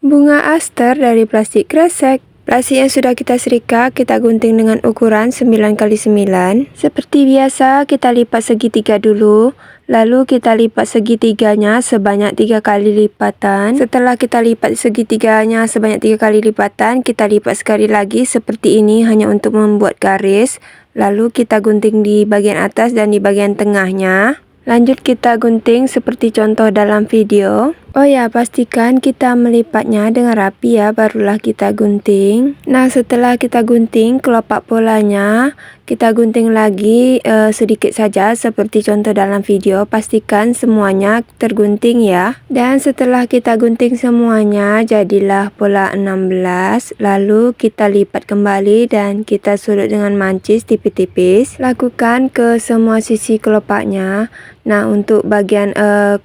Bunga aster dari plastik kresek. Plastik yang sudah kita serika, kita gunting dengan ukuran 9x9. Seperti biasa, kita lipat segitiga dulu. Lalu kita lipat segitiganya sebanyak 3 kali lipatan. Setelah kita lipat segitiganya sebanyak 3 kali lipatan, kita lipat sekali lagi seperti ini hanya untuk membuat garis. Lalu kita gunting di bagian atas dan di bagian tengahnya. Lanjut kita gunting seperti contoh dalam video. Oh ya, pastikan kita melipatnya dengan rapi ya, barulah kita gunting. Nah, setelah kita gunting kelopak polanya, kita gunting lagi sedikit saja seperti contoh dalam video. Pastikan semuanya tergunting ya. Dan setelah kita gunting semuanya, jadilah pola 16. Lalu kita lipat kembali dan kita sulut dengan mancis tipis-tipis. Lakukan ke semua sisi kelopaknya. Nah, untuk bagian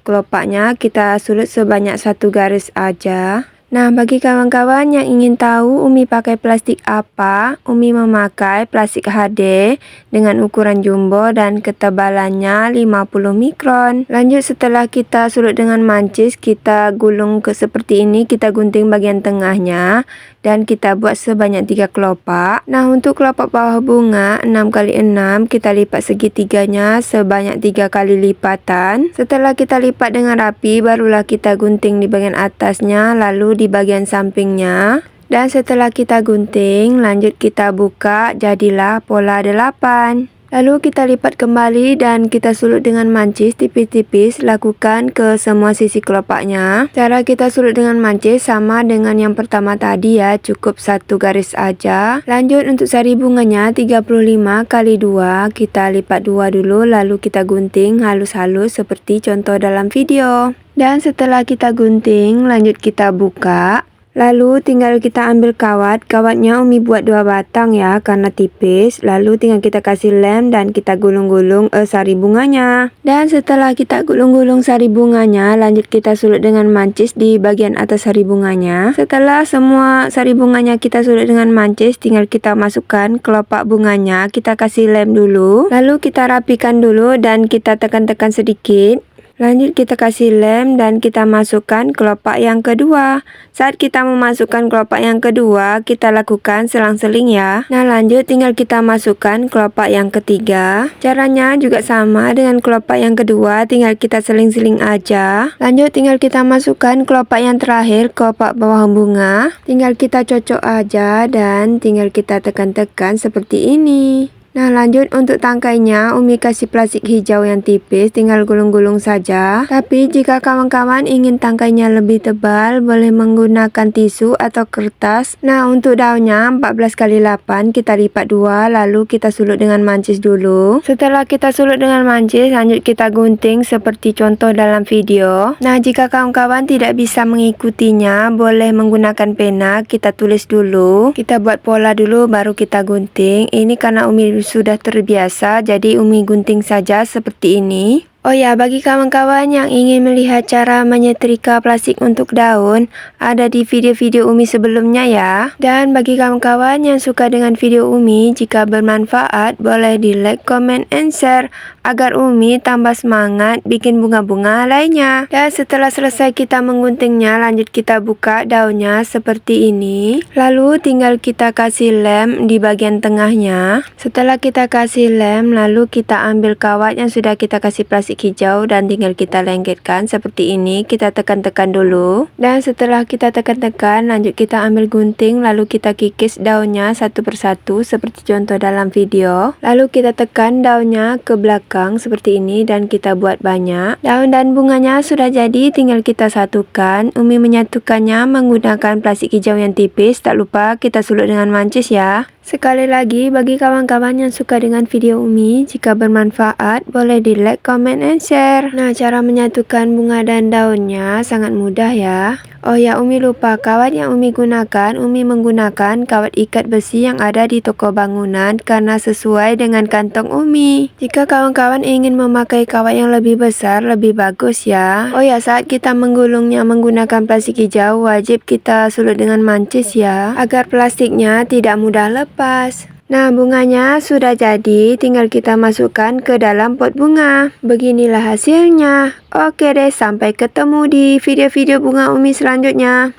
kelopaknya kita sulut sebanyak 1 garis aja. Nah, bagi kawan-kawan yang ingin tahu Umi pakai plastik apa, Umi memakai plastik HD dengan ukuran jumbo dan ketebalannya 50 mikron. Lanjut, setelah kita sulut dengan mancis, kita gulung ke seperti ini, kita gunting bagian tengahnya dan kita buat sebanyak 3 kelopak. Nah, untuk kelopak bawah bunga 6x6, kita lipat segitiganya sebanyak 3 kali lipatan. Setelah kita lipat dengan rapi, barulah kita gunting di bagian atasnya, lalu di bagian sampingnya. Dan setelah kita gunting, lanjut kita buka, jadilah pola 8. Lalu kita lipat kembali dan kita sulut dengan mancis tipis-tipis. Lakukan ke semua sisi kelopaknya. Cara kita sulut dengan mancis sama dengan yang pertama tadi ya, cukup 1 garis aja. Lanjut untuk sari bunganya 35x2, kita lipat 2 dulu, lalu kita gunting halus-halus seperti contoh dalam video. Dan setelah kita gunting, lanjut kita buka. Lalu tinggal kita ambil kawatnya Umi buat 2 batang ya, karena tipis. Lalu tinggal kita kasih lem dan kita gulung-gulung sari bunganya. Dan setelah kita gulung-gulung sari bunganya, lanjut kita sulut dengan mancis di bagian atas sari bunganya. Setelah semua sari bunganya kita sulut dengan mancis, tinggal kita masukkan kelopak bunganya, kita kasih lem dulu. Lalu kita rapikan dulu dan kita tekan-tekan sedikit. Lanjut kita kasih lem dan kita masukkan kelopak yang kedua. Saat kita memasukkan kelopak yang kedua, kita lakukan selang-seling ya. Nah, lanjut tinggal kita masukkan kelopak yang ketiga. Caranya juga sama dengan kelopak yang kedua, tinggal kita seling-seling aja. Lanjut tinggal kita masukkan kelopak yang terakhir, kelopak bawah bunga. Tinggal kita cocok aja dan tinggal kita tekan-tekan seperti ini. Nah, lanjut untuk tangkainya Umi kasih plastik hijau yang tipis, tinggal gulung-gulung saja. Tapi jika kawan-kawan ingin tangkainya lebih tebal, boleh menggunakan tisu atau kertas. Nah, untuk daunnya 14x8 kita lipat 2, lalu kita sulut dengan mancis dulu. Setelah kita sulut dengan mancis, lanjut kita gunting seperti contoh dalam video. Nah, jika kawan-kawan tidak bisa mengikutinya, boleh menggunakan pena, kita tulis dulu. Kita buat pola dulu baru kita gunting. Ini karena Umi sudah terbiasa, jadi Umi gunting saja seperti ini. Oh ya, bagi kawan-kawan yang ingin melihat cara menyetrika plastik untuk daun, ada di video-video Umi sebelumnya ya. Dan bagi kawan-kawan yang suka dengan video Umi, jika bermanfaat, boleh di like, comment, and share, agar Umi tambah semangat bikin bunga-bunga lainnya. Dan setelah selesai kita mengguntingnya, lanjut kita buka daunnya seperti ini. Lalu tinggal kita kasih lem di bagian tengahnya. Setelah kita kasih lem, lalu kita ambil kawat yang sudah kita kasih plastik hijau dan tinggal kita lengketkan seperti ini. Kita tekan-tekan dulu. Dan setelah kita tekan-tekan, lanjut kita ambil gunting, lalu kita kikis daunnya satu persatu seperti contoh dalam video. Lalu kita tekan daunnya ke belakang seperti ini dan kita buat banyak. Daun dan bunganya sudah jadi, tinggal kita satukan. Umi menyatukannya menggunakan plastik hijau yang tipis. Tak lupa kita sulut dengan mancis ya. Sekali lagi, bagi kawan-kawan yang suka dengan video Umi, jika bermanfaat, boleh di like, comment, and share. Nah, cara menyatukan bunga dan daunnya sangat mudah ya. Oh ya, Umi lupa, kawat yang Umi gunakan, Umi menggunakan kawat ikat besi yang ada di toko bangunan karena sesuai dengan kantong Umi. Jika kawan-kawan ingin memakai kawat yang lebih besar, lebih bagus ya. Oh ya, saat kita menggulungnya menggunakan plastik hijau, wajib kita sulut dengan mancis ya, agar plastiknya tidak mudah lepas. Nah, bunganya sudah jadi, tinggal kita masukkan ke dalam pot bunga. Beginilah hasilnya. Oke deh, sampai ketemu di video-video bunga Umi selanjutnya.